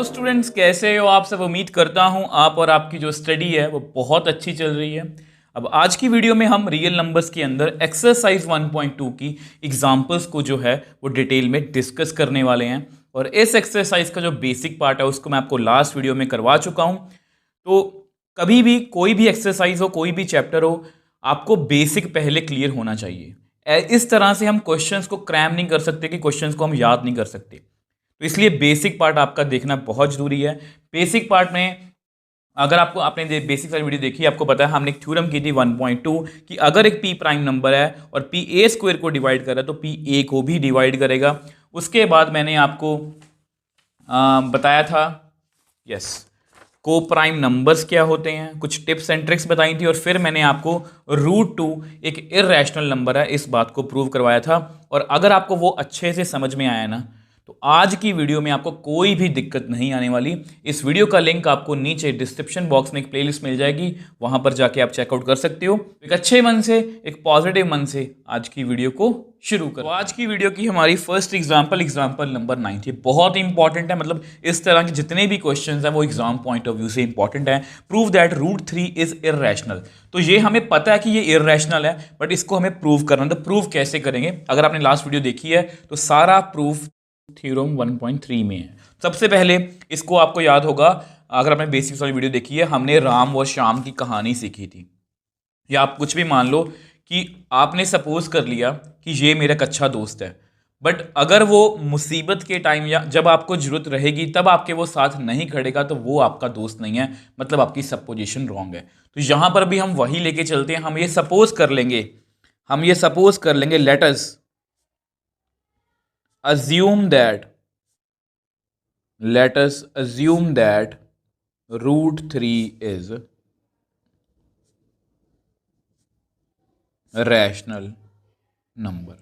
Students, कैसे हो आप सब। उम्मीद करता हूं आप और आपकी जो स्टडी है वो बहुत अच्छी चल रही है। अब आज की वीडियो में हम रियल नंबर्स के अंदर एक्सरसाइज 1.2 की एग्जांपल्स को जो है वो डिटेल में डिस्कस करने वाले हैं। और इस एक्सरसाइज का जो बेसिक पार्ट है उसको मैं आपको लास्ट वीडियो में करवा चुका हूं। तो कभी भी कोई भी एक्सरसाइज हो, कोई भी चैप्टर हो, आपको बेसिक पहले क्लियर होना चाहिए। इस तरह से हम क्वेश्चंस को क्रैम नहीं कर सकते कि क्वेश्चंस को हम याद नहीं कर सकते। तो इसलिए बेसिक पार्ट आपका देखना बहुत जरूरी है। बेसिक पार्ट में अगर आपने बेसिक वाली वीडियो देखी, आपको पता है हमने एक थ्योरम की थी 1.2 कि अगर एक पी प्राइम नंबर है और पी ए स्क्वायर को डिवाइड कर रहा है तो पी ए को भी डिवाइड करेगा। उसके बाद मैंने आपको बताया था को प्राइम नंबर्स क्या होते हैं, कुछ टिप्स एंड ट्रिक्स बताई थी, और फिर मैंने आपको √2 एक इर्रेशनल नंबर है इस बात को प्रूव करवाया था। और अगर आपको वो अच्छे से समझ में आया ना, तो आज की वीडियो में आपको कोई भी दिक्कत नहीं आने वाली। इस वीडियो का लिंक आपको नीचे डिस्क्रिप्शन बॉक्स में एक प्लेलिस्ट मिल जाएगी, वहां पर जाके आप चेकआउट कर सकते हो। एक अच्छे मन से, एक पॉजिटिव मन से आज की वीडियो को शुरू करो। तो आज की वीडियो की हमारी फर्स्ट एग्जांपल नंबर 9 थी। बहुत इंपॉर्टेंट है, मतलब इस तरह के जितने भी क्वेश्चंस हैं वो एग्जाम पॉइंट ऑफ व्यू से इंपॉर्टेंट है। Prove that √3 is irrational. तो ये हमें पता है कि ये इर्रेशनल है, बट इसको हमें प्रूव करना है। तो प्रूव कैसे करेंगे? अगर आपने लास्ट वीडियो देखी है तो सारा प्रूफ थ्योरम 1.3 में है। सबसे पहले इसको आपको याद होगा, अगर आपने बेसिक्स वाली वीडियो देखी है, हमने राम और श्याम की कहानी सीखी थी। या आप कुछ भी मान लो कि आपने सपोज कर लिया कि ये मेरा एक अच्छा दोस्त है, बट अगर वो मुसीबत के टाइम या जब आपको जरूरत रहेगी तब आपके वो साथ नहीं खड़ेगा तो वो आपका दोस्त नहीं है, मतलब आपकी सपोजिशन रॉन्ग है। तो यहां पर भी हम वही लेके चलते हैं। हम ये सपोज कर लेंगे let us assume that √3 is rational number.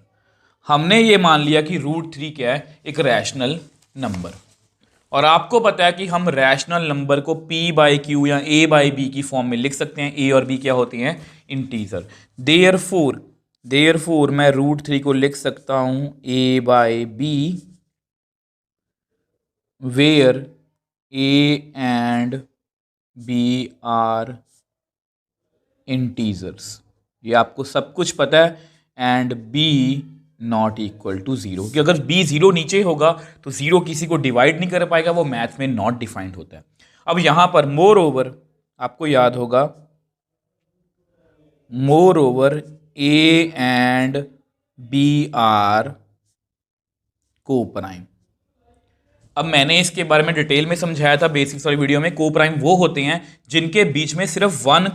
हमने ये मान लिया कि √3 क्या है, एक रैशनल नंबर। और आपको पता है कि हम रैशनल नंबर को p/q या a/b की फॉर्म में लिख सकते हैं। a और b क्या होती हैं? इंटीजर। देयरफॉर मैं √3 को लिख सकता हूं a/b, where a and b are integers. ये आपको सब कुछ पता है। And b not equal to 0, कि अगर b 0 नीचे होगा तो 0 किसी को डिवाइड नहीं कर पाएगा, वो मैथ में नॉट डिफाइंड होता है। अब यहां पर मोर ओवर आपको याद होगा, more over a and b are co prime. अब मैंने इसके बारे में डिटेल में समझाया था बेसिक्स वाली वीडियो में। को प्राइम वो होते हैं जिनके बीच में सिर्फ वन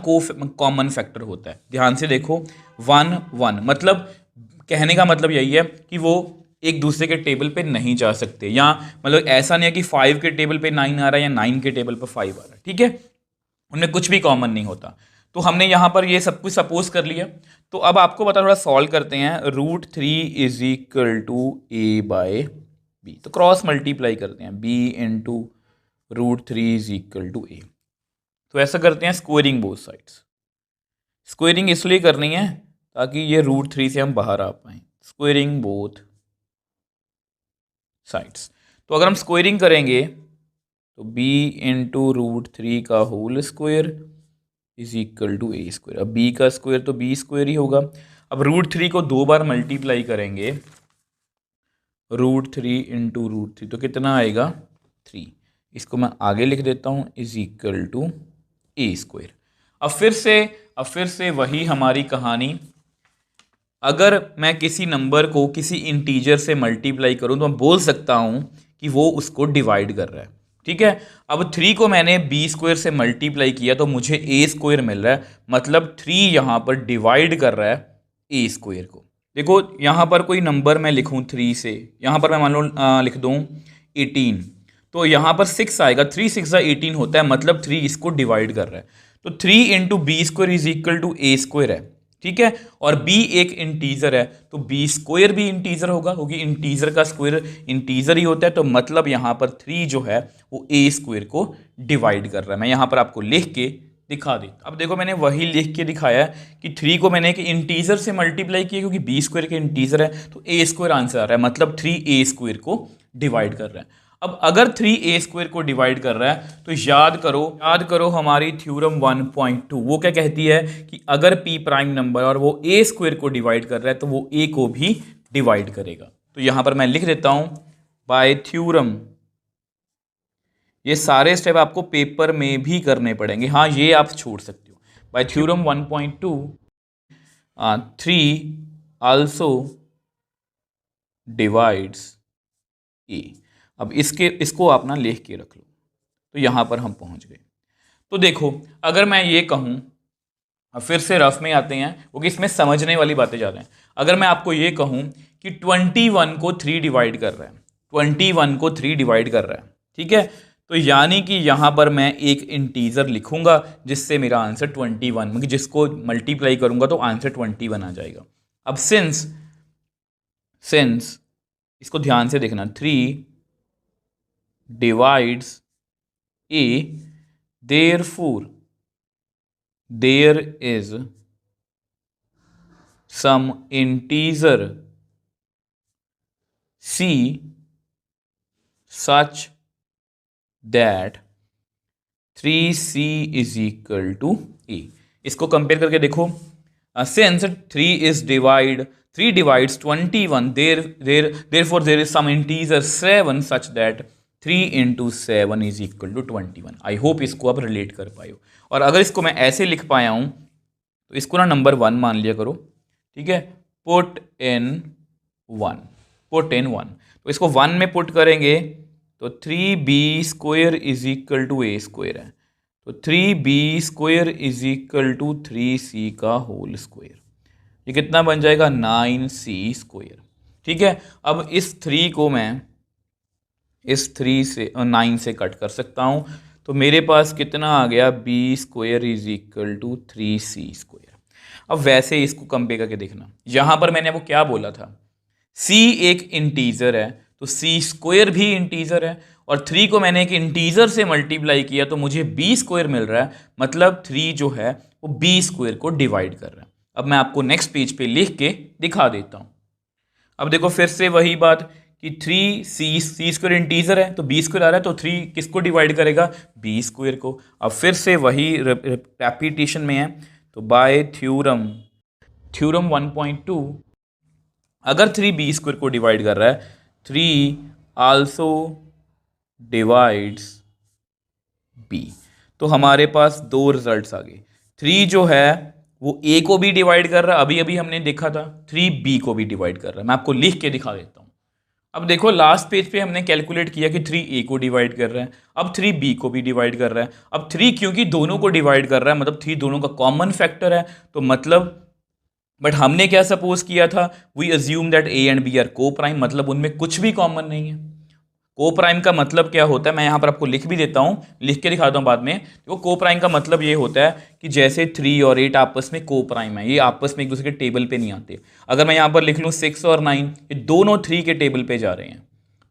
कॉमन फैक्टर होता है। ध्यान से देखो, 1 1 मतलब कहने का मतलब यही है कि वो एक दूसरे के टेबल पे नहीं जा सकते, या मतलब ऐसा नहीं है कि 5 के टेबल पे 9 आ रहा है या 9 के टेबल पे 5 आ रहा है, ठीक है? उनमें कुछ भी कॉमन नहीं होता। तो हमने यहां पर ये सब कुछ सपोज कर लिया। तो अब आपको बता, थोड़ा सॉल्व करते हैं। √3 इज इक्वल टू a/b, तो क्रॉस मल्टीप्लाई करते हैं, b into √3 is equal to a। तो ऐसा करते हैं, स्क्वेयरिंग बोथ साइड्स। स्क्वेयरिंग इसलिए करनी है ताकि ये √3 से हम बाहर आ पाए। Squaring both sides. तो अगर हम स्क्वेयरिंग करेंगे तो b इंटू √3 का whole square is equal to a square. अब b का स्क्वायर तो b स्क्वायर ही होगा। अब √3 को 2 बार मल्टीप्लाई करेंगे, √3 इंटू √3 तो कितना आएगा? 3। इसको मैं आगे लिख देता हूं, is equal to a square. अब फिर से वही हमारी कहानी। अगर मैं किसी नंबर को किसी इंटीजर से मल्टीप्लाई करूं तो मैं बोल सकता हूं कि वो उसको डिवाइड कर रहा है, ठीक है? अब 3 को मैंने b स्क्वायर से मल्टीप्लाई किया तो मुझे a स्क्वायर मिल रहा है, मतलब 3 यहां पर डिवाइड कर रहा है a स्क्वायर को। देखो यहां पर कोई नंबर मैं लिखूं 3 से, यहां पर मैं मान लो लिख दूं 18, तो यहां पर 6 आएगा। 3 6 18 होता है, मतलब 3 इसको डिवाइड कर रहा है। तो 3 into b square is equal to a square है, ठीक है? और b एक इंटीजर है तो b स्क्वायर भी इंटीजर होगा, क्योंकि इंटीजर का स्क्वायर इंटीजर ही होता है। तो मतलब यहां पर 3 जो है वो a स्क्वायर को डिवाइड कर रहा है। मैं यहां पर आपको लिख के दिखा देता। अब देखो मैंने वही लिख के दिखाया कि 3 को मैंने एक इंटीजर से मल्टीप्लाई किया, क्योंकि b स्क्वायर के इंटीजर है तो a स्क्वायर आंसर आ रहा है, मतलब 3 a स्क्वायर को डिवाइड कर रहा है। अब अगर 3a² को डिवाइड कर रहा है तो याद करो हमारी थ्योरम 1.2 वो क्या कहती है कि अगर p प्राइम नंबर और वो a² को डिवाइड कर रहा है तो वो a को भी डिवाइड करेगा। तो यहां पर मैं लिख देता हूं बाय थ्योरम, ये सारे स्टेप आपको पेपर में भी करने पड़ेंगे, हाँ ये आप छोड़ सकते हो। Bye theorem 1.2 3 also divides a। अब इसको आप ना लिख के रख लो। तो यहां पर हम पहुंच गए। तो देखो अगर मैं ये कहूं, अब फिर से रफ में आते हैं क्योंकि इसमें समझने वाली बातें ज़्यादा हैं। अगर मैं आपको ये कहूं कि 21 को 3 डिवाइड कर रहा है, 21 को 3 डिवाइड कर रहा है, ठीक है, तो यानी कि यहां पर मैं एक इंटीजर लिखूंगा जिससे मेरा आंसर 21, मतलब जिसको मल्टीप्लाई करूंगा तो आंसर 21 आ जाएगा। अब सिंस इसको ध्यान से देखना, 3 divides a, therefore there is some integer c such that 3c is equal to a। इसको कंपेयर करके देखो, since 3 divides 21, therefore there is some integer 7 such that 3 into 7 is equal to 21। I hope इसको आप relate कर पाए हो। और अगर इसको मैं ऐसे लिख पाया हूं तो इसको ना नंबर 1 मान लिया करो, ठीक है, पुट इन 1। तो इसको 1 में पुट करेंगे तो 3b² is equal to a² है, तो 3b² is equal to 3c का होल स्क्वायर। ये कितना बन जाएगा, 9c²। ठीक है, अब इस 3 को मैं इस 3 से 9 से कट कर सकता हूं, तो मेरे पास कितना आ गया, b² is equal to 3c²। अब वैसे इसको कंपेयर करके देखना, यहां पर मैंने वो क्या बोला था, c एक इंटीजर है तो c² भी इंटीजर है, और 3 को मैंने एक इंटीजर से मल्टीप्लाई किया तो मुझे b² मिल रहा है, मतलब 3 जो है वो b² को डिवाइड कर रहा है। अब मैं आपको नेक्स्ट पेज पे लिख के दिखा देता हूं। अब देखो फिर से वही बात कि 3c² इंटीजर है तो b² आ रहा है, तो 3 किसको डिवाइड करेगा, b² को। अब फिर से वही रेपिटेशन में है, तो बाय थ्योरम 1.2 अगर 3 b² को डिवाइड कर रहा है, 3 आल्सो डिवाइड्स b। तो हमारे पास 2 रिजल्ट्स आ गए। 3 जो है वो a को भी डिवाइड कर रहा है, अभी अभी हमने देखा था, 3 b को भी डिवाइड कर रहा है। मैं आपको लिख के दिखा देता हूं। अब देखो लास्ट पेज पे हमने कैलकुलेट किया कि 3 a को डिवाइड कर रहा है, अब 3 b को भी डिवाइड कर रहा है। अब 3 क्योंकि दोनों को डिवाइड कर रहा है, मतलब 3 दोनों का कॉमन फैक्टर है, तो मतलब बट हमने क्या सपोज किया था, we assume that a and b are co prime, मतलब उनमें कुछ भी कॉमन नहीं है। को प्राइम का मतलब क्या होता है, मैं यहां पर आपको लिख भी देता हूं, लिख के दिखाता हूं बाद में। तो को प्राइम का मतलब ये होता है कि जैसे 3 और 8 आपस में को प्राइम है, ये आपस में एक दूसरे के टेबल पे नहीं आते। अगर मैं यहां पर लिख लूं 6 और 9, ये दोनों 3 के टेबल पे जा रहे हैं,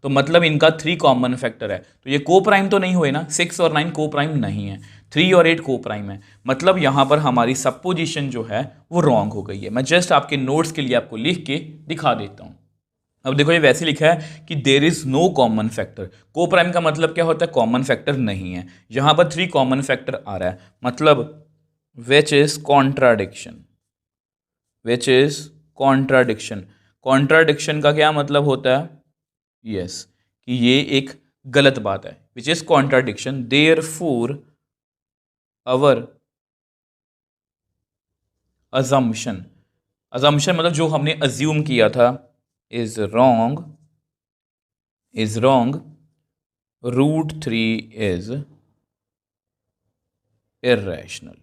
तो मतलब इनका 3 कॉमन फैक्टर है, तो ये को प्राइम तो नहीं हुए ना, 6 और 9 को प्राइम नहीं है, 3 और 8 को प्राइम है, मतलब यहां पर हमारी सपोजिशन जो है वो रॉन्ग हो गई है। मैं जस्ट आपके नोट्स के लिए आपको लिख के दिखा देता हूं। अब देखो ये वैसे लिखा है कि there is no common factor. Co prime का मतलब क्या होता है, कॉमन फैक्टर नहीं है। यहां पर 3 कॉमन फैक्टर आ रहा है, मतलब विच इज कॉन्ट्राडिक्शन। कॉन्ट्राडिक्शन का क्या मतलब होता है, यस, कि ये एक गलत बात है, विच is contradiction, therefore our assumption मतलब जो हमने अज्यूम किया था is wrong, root 3 is irrational।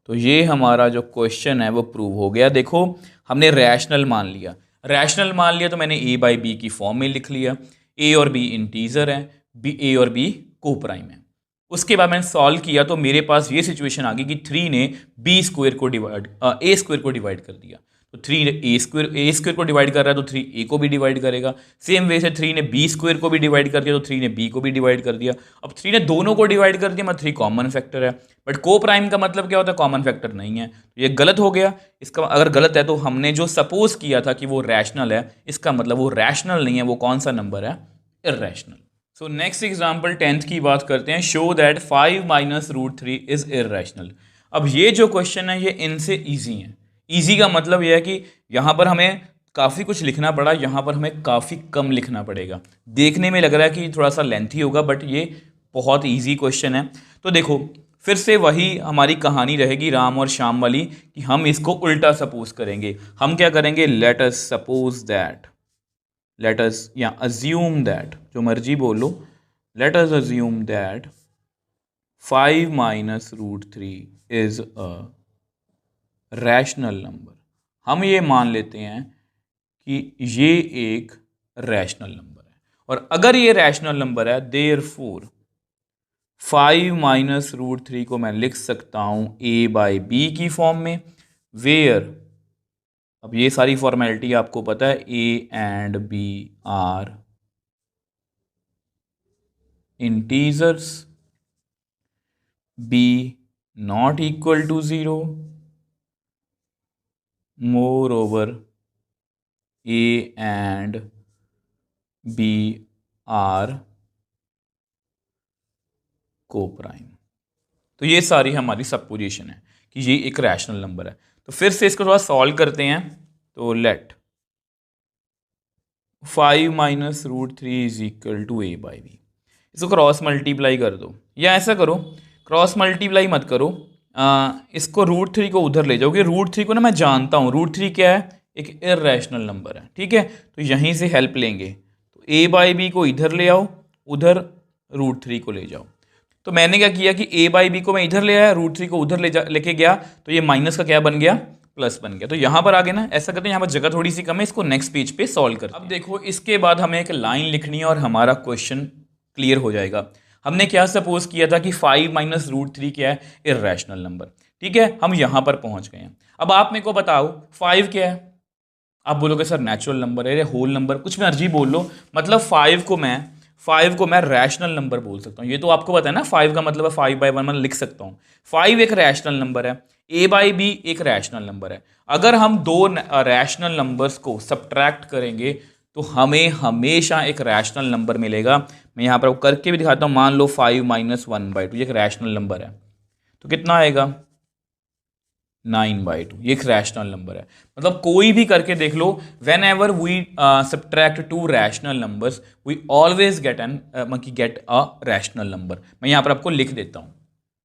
तो ये हमारा जो क्वेश्चन है वो प्रूव हो गया। देखो हमने रैशनल मान लिया, तो मैंने a बाई बी की फॉर्म में लिख लिया, a और b इंटीजर है, a और b को प्राइम है। उसके बाद मैंने सॉल्व किया तो मेरे पास ये सिचुएशन आ गई कि 3 ने b² को डिवाइड a² को डिवाइड कर दिया, तो 3 a² को डिवाइड कर रहा है तो 3 a को भी डिवाइड करेगा। सेम वे से 3 ने b² को भी डिवाइड कर दिया तो 3 ने b को भी डिवाइड कर दिया। अब 3 ने दोनों को डिवाइड कर दिया, मतलब 3 कॉमन फैक्टर है, बट को प्राइम का मतलब क्या होता है, कॉमन फैक्टर नहीं है, तो ये गलत हो गया। इसका अगर गलत है तो हमने जो सपोज किया था कि वो रैशनल है, इसका मतलब वो रैशनल नहीं है, वो कौन सा नंबर है, irrational. So next example 10th की बात करते हैं। Show that 5 minus root 3 is irrational. अब ये जो क्वेश्चन है ये इनसे ईजी है। ईजी का मतलब ये है कि यहाँ पर हमें काफ़ी कुछ लिखना पड़ा, यहाँ पर हमें काफ़ी कम लिखना पड़ेगा। देखने में लग रहा है कि थोड़ा सा लेंथी होगा, बट ये बहुत ईजी क्वेश्चन है। तो देखो, फिर से वही हमारी कहानी रहेगी राम और श्याम वाली, कि हम इसको उल्टा सपोज करेंगे। हम क्या करेंगे, let us suppose that, let us या अज्यूम दैट, जो मर्जी बोलो, let us assume that 5 minus root 3 is a rational number. हम ये मान लेते हैं कि ये एक रैशनल नंबर है, और अगर ये रैशनल नंबर है, देयरफॉर 5 माइनस रूट 3 को मैं लिख सकता हूं a बाई बी की फॉर्म में, वेयर, अब ये सारी फॉर्मेलिटी आपको पता है, a and b are integers, b not equal to 0, more over a and b are co prime. तो ये सारी हमारी सपोजिशन है कि ये एक रैशनल नंबर है। तो फिर से इसको थोड़ा सॉल्व करते हैं। तो let 5 minus root 3 is equal to a by b. इसको क्रॉस मल्टीप्लाई कर दो, या ऐसा करो, क्रॉस मल्टीप्लाई मत करो, इसको रूट 3 को उधर ले जाओ, क्योंकि रूट 3 को ना मैं जानता हूँ, रूट 3 क्या है, एक इर्रेशनल नंबर है, ठीक है। तो यहीं से हेल्प लेंगे, तो a बाई बी को इधर ले आओ, उधर रूट 3 को ले जाओ। तो मैंने क्या किया कि a बाई बी को मैं इधर ले आया, रूट 3 को उधर लेके गया, तो ये माइनस का क्या बन गया, प्लस बन गया। तो यहां पर आ गए ना, ऐसा करते हैं, यहाँ पर जगह थोड़ी सी कम है, इसको नेक्स्ट पेज पे सॉल्व करते हैं। अब देखो, इसके बाद हमें एक लाइन लिखनी है और हमारा क्वेश्चन क्लियर हो जाएगा। हमने क्या सपोज किया था कि 5 माइनस रूट 3 क्या है, इर्रेशनल नंबर, ठीक है। हम यहां पर पहुंच गए हैं। अब आप मेरे को बताओ 5 क्या है। आप बोलोगे सर नेचुरल नंबर है, होल नंबर, कुछ मर्जी बोल लो, मतलब 5 को मैं रैशनल नंबर बोल सकता हूँ। ये तो आपको पता है ना, 5 का मतलब है 5 बाई 1 मैं लिख सकता हूँ। 5 एक रैशनल नंबर है, a बाई बी एक रैशनल नंबर है। अगर हम दो रैशनल नंबर्स को सब्ट्रैक्ट करेंगे तो हमें हमेशा एक रैशनल नंबर मिलेगा। मैं यहाँ पर करके भी दिखाता हूँ। मान लो 5 माइनस 1/2 ये एक रैशनल नंबर है, तो कितना आएगा, 9/2। ये एक रैशनल नंबर है। मतलब कोई भी करके देख लो, whenever we subtract two rational numbers we always get a rational number. मैं यहाँ पर आपको लिख देता हूँ।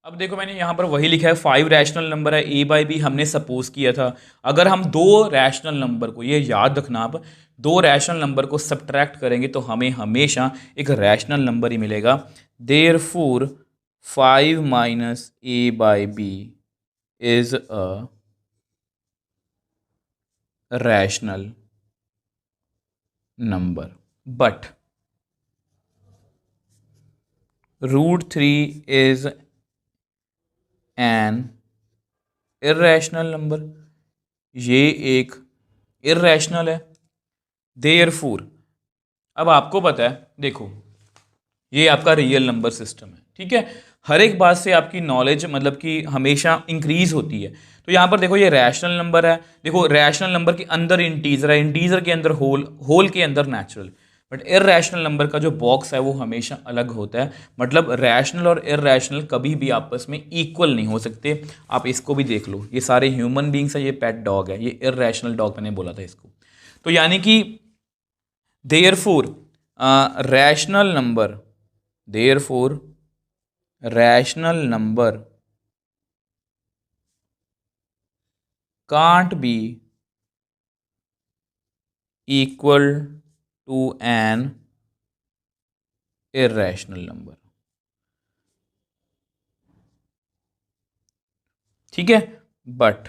अब देखो, मैंने यहाँ पर वही लिखा है, 5 रैशनल नंबर है, a बाई बी हमने सपोज किया था। अगर हम दो रैशनल नंबर को, ये याद रखना आप, दो रैशनल नंबर को सब्ट्रैक्ट करेंगे तो हमें हमेशा एक रैशनल नंबर ही मिलेगा। Therefore 5 minus a by b is a rational number, but root 3 is an irrational number। ये एक irrational है। therefore, अब आपको पता है, देखो ये आपका रियल नंबर सिस्टम है, ठीक है। हर एक बात से आपकी नॉलेज मतलब कि हमेशा इंक्रीज होती है। तो यहाँ पर देखो, ये रैशनल नंबर है, देखो रैशनल नंबर के अंदर इंटीजर है, इंटीजर के अंदर होल, होल के अंदर नेचुरल। बट इररेशनल नंबर का जो बॉक्स है वो हमेशा अलग होता है। मतलब रैशनल और इररेशनल कभी भी आपस में इक्वल नहीं हो सकते। आप इसको भी देख लो, ये सारे ह्यूमन बींग्स है, ये पेट डॉग है, ये इररेशनल डॉग मैंने बोला था इसको। तो यानी कि therefore rational number, therefore rational number can't be equal to an irrational number, ठीक है। बट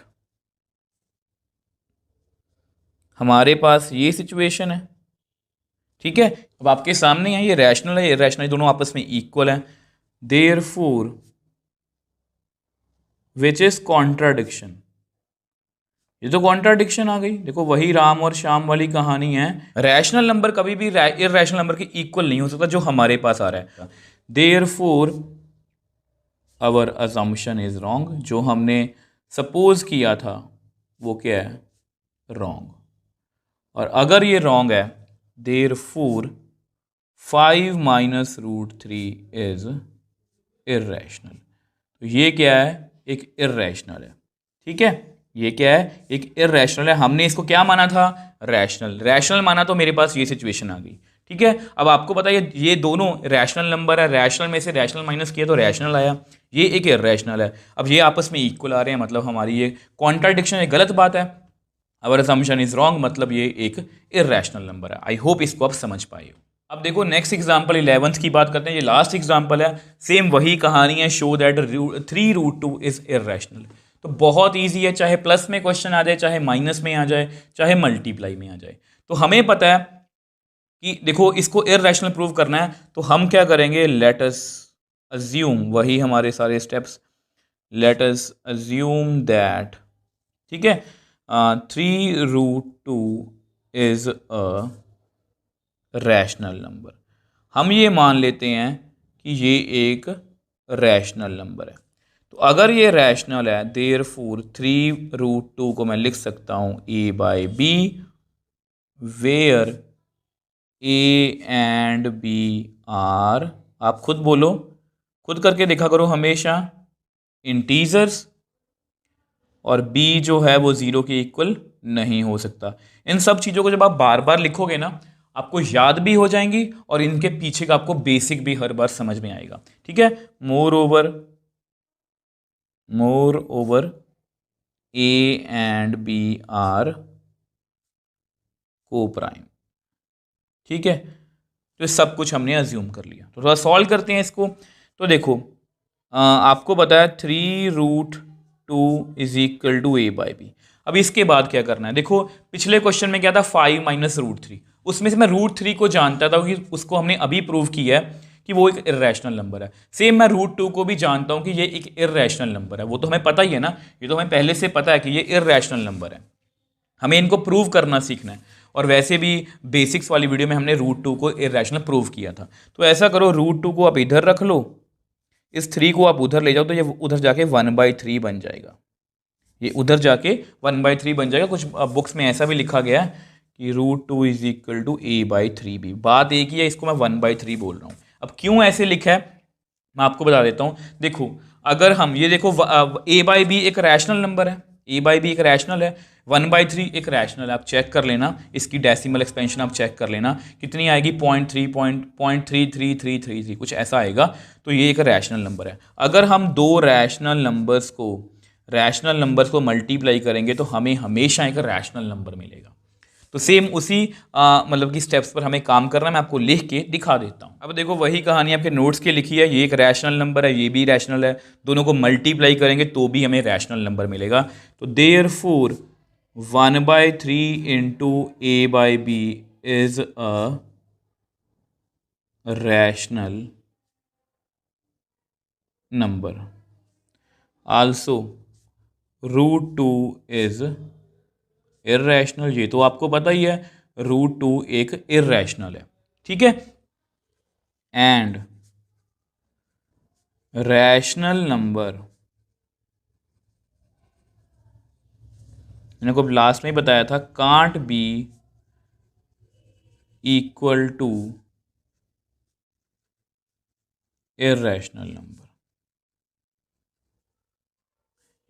हमारे पास ये सिचुएशन है, ठीक है। अब आपके सामने है, ये रैशनल है, ये इररेशनल, दोनों आपस में इक्वल है। देयरफॉर विच इज कॉन्ट्राडिक्शन, ये तो कॉन्ट्राडिक्शन आ गई। देखो वही राम और श्याम वाली कहानी है। रैशनल नंबर कभी भी इररेशनल नंबर के इक्वल नहीं हो सकता जो हमारे पास आ रहा है। Therefore our assumption is wrong, जो हमने सपोज किया था वो क्या है, रॉन्ग। और अगर ये रॉन्ग है, therefore 5 minus root three is irrational. तो ये क्या है, एक इर्रेशनल है। ठीक है, ये क्या है, एक इर्रेशनल है। हमने इसको क्या माना था, रैशनल। रैशनल माना तो मेरे पास ये सिचुएशन आ गई। ठीक है, अब आपको पता है ये दोनों रैशनल नंबर है, रैशनल में से रैशनल माइनस किया तो रैशनल आया, ये एक इर्रेशनल है। अब ये आपस में इक्वल आ रहे हैं, मतलब हमारी ये कॉन्ट्राडिक्शन है, गलत बात है। अवर असम्पशन इज रॉन्ग, मतलब ये एक इर्रेशनल नंबर है। आई होप इसको आप समझ पाए हो। अब देखो नेक्स्ट एग्जाम्पल 11th की बात करते हैं, ये लास्ट एग्जाम्पल है। सेम वही कहानी है, शो दैट 3√2 इज इर्रेशनल। तो बहुत ईजी है, चाहे प्लस में क्वेश्चन आ जाए, चाहे माइनस में आ जाए, चाहे मल्टीप्लाई में आ जाए। तो हमें पता है कि देखो इसको इर्रेशनल प्रूव करना है, तो हम क्या करेंगे, लेट अस अज्यूम, वही हमारे सारे steps, late us assume that, ठीक है, 3√2 इज अ रैशनल नंबर। हम ये मान लेते हैं कि ये एक रैशनल नंबर है। तो अगर ये रैशनल है, देयरफॉर 3√2 को मैं लिख सकता हूँ a/b, where a and b are, आप खुद बोलो, खुद करके देखा करो हमेशा, इंटीजर्स, और b जो है वो 0 के इक्वल नहीं हो सकता। इन सब चीज़ों को जब आप बार बार लिखोगे ना, आपको याद भी हो जाएंगी और इनके पीछे का आपको बेसिक भी हर बार समझ में आएगा। ठीक है, more over a and b are co prime. ठीक है, तो सब कुछ हमने अज्यूम कर लिया। तो थोड़ा सॉल्व करते हैं इसको। तो देखो आपको पता है 3√2 इज इक्वल टू a/b। अब इसके बाद क्या करना है, देखो पिछले क्वेश्चन में क्या था, 5 माइनस √3, उसमें से मैं √3 को जानता था कि उसको हमने अभी प्रूव किया है कि वो एक इर्रेशनल नंबर है। सेम मैं √2 को भी जानता हूँ कि ये एक इर्रेशनल नंबर है, वो तो हमें पता ही है ना, ये तो हमें पहले से पता है कि ये इर्रेशनल नंबर है। हमें इनको प्रूव करना सीखना है, और वैसे भी बेसिक्स वाली वीडियो में हमने √2 को इर्रेशनल प्रूव किया था। तो ऐसा करो, √2 को आप इधर रख लो, इस 3 को आप उधर ले जाओ, तो ये उधर जाके 1/3 बन जाएगा। ये उधर जाके 1/3 बन जाएगा। कुछ बुक्स में ऐसा भी लिखा गया है कि √2 इज इक्वल टू a/3b। बात एक ही है, इसको मैं 1/3 बोल रहा हूँ। अब क्यों ऐसे लिखा है मैं आपको बता देता हूँ। देखो अगर हम ये देखो a/b एक रैशनल नंबर है, a/b एक रैशनल है, 1/3 एक रैशनल है। आप चेक कर लेना, इसकी डेसिमल एक्सपेंशन आप चेक कर लेना कितनी आएगी, 0.333333 कुछ ऐसा आएगा। तो ये एक रैशनल नंबर है। अगर हम दो रैशनल नंबर्स को मल्टीप्लाई करेंगे तो हमें हमेशा एक रैशनल नंबर मिलेगा। तो सेम उसी मतलब कि स्टेप्स पर हमें काम करना है। मैं आपको लिख के दिखा देता हूँ। अब देखो वही कहानी आपके नोट्स के लिखी है, ये एक रैशनल नंबर है, ये भी रैशनल है, दोनों को मल्टीप्लाई करेंगे तो भी हमें रैशनल नंबर मिलेगा। तो therefore 1/3 into a/b is a rational number. Also √2 is irrational, ये तो आपको पता ही है, √2 एक इर्रेशनल है। ठीक है, एंड रैशनल नंबर, मैंने को लास्ट में ही बताया था, can't be equal to irrational number.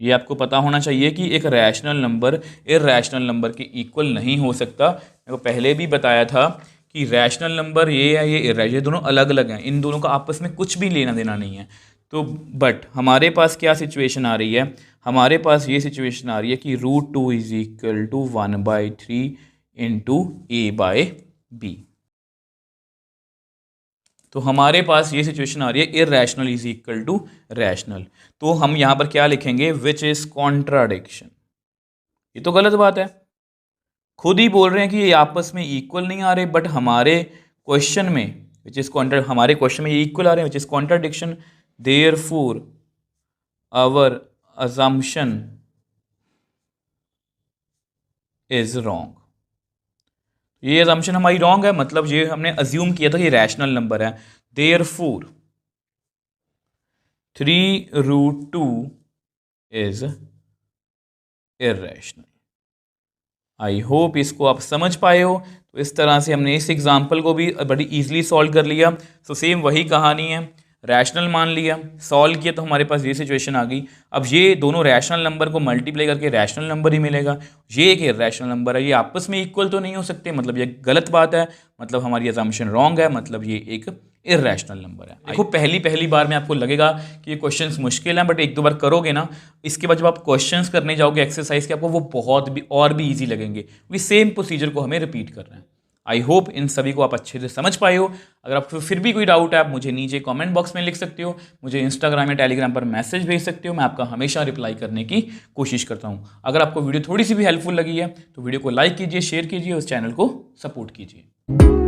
ये आपको पता होना चाहिए कि एक रैशनल नंबर इर्रेशनल नंबर के इक्वल नहीं हो सकता। मैंने को पहले भी बताया था कि रैशनल नंबर ये है, ये इर्रेशनल, ये दोनों अलग अलग हैं, इन दोनों का आपस में कुछ भी लेना देना नहीं है। तो बट हमारे पास क्या सिचुएशन आ रही है, हमारे पास ये सिचुएशन आ रही है कि √2 is equal to 1/3 into a/b। तो हमारे पास ये सिचुएशन आ रही है, irrational is equal to rational. तो हम यहाँ पर क्या लिखेंगे, विच इज कॉन्ट्राडिक्शन। ये तो गलत बात है, खुद ही बोल रहे हैं कि ये आपस में इक्वल नहीं आ रहे, बट हमारे क्वेश्चन में विच इज कॉन्ट्रा, हमारे क्वेश्चन में ये इक्वल आ रहे हैं, which is contradiction. Therefore our assumption is wrong. ये अजम्पशन हमारी रॉन्ग है, मतलब ये हमने अज्यूम किया था कि रैशनल नंबर है। Therefore 3√2 is irrational. I hope इसको आप समझ पाए हो। तो इस तरह से हमने इस एग्जाम्पल को भी बड़ी ईजिली सॉल्व कर लिया। सो सेम वही कहानी है, रैशनल मान लिया, सॉल्व किया तो हमारे पास ये सिचुएशन आ गई। अब ये दोनों रैशनल नंबर को मल्टीप्लाई करके रैशनल नंबर ही मिलेगा, ये एक इर्रेशनल नंबर है, ये आपस में इक्वल तो नहीं हो सकते, मतलब ये गलत बात है, मतलब हमारी अजम्पशन रॉन्ग है, मतलब ये एक इर्रेशनल नंबर है। देखो पहली बार में आपको लगेगा कि ये क्वेश्चंस मुश्किल हैं, बट एक दो बार करोगे ना, इसके बाद जब आप क्वेश्चंस करने जाओगे एक्सरसाइज के, आपको वो बहुत भी और भी ईजी लगेंगे, क्योंकि सेम प्रोसीजर को हमें रिपीट करना है। आई होप इन सभी को आप अच्छे से समझ पाए हो। अगर आपको फिर भी कोई डाउट है, आप मुझे नीचे कमेंट बॉक्स में लिख सकते हो, मुझे इंस्टाग्राम या टेलीग्राम पर मैसेज भेज सकते हो, मैं आपका हमेशा रिप्लाई करने की कोशिश करता हूँ। अगर आपको वीडियो थोड़ी सी भी हेल्पफुल लगी है तो वीडियो को लाइक कीजिए, शेयर कीजिए, उस चैनल को सपोर्ट कीजिए।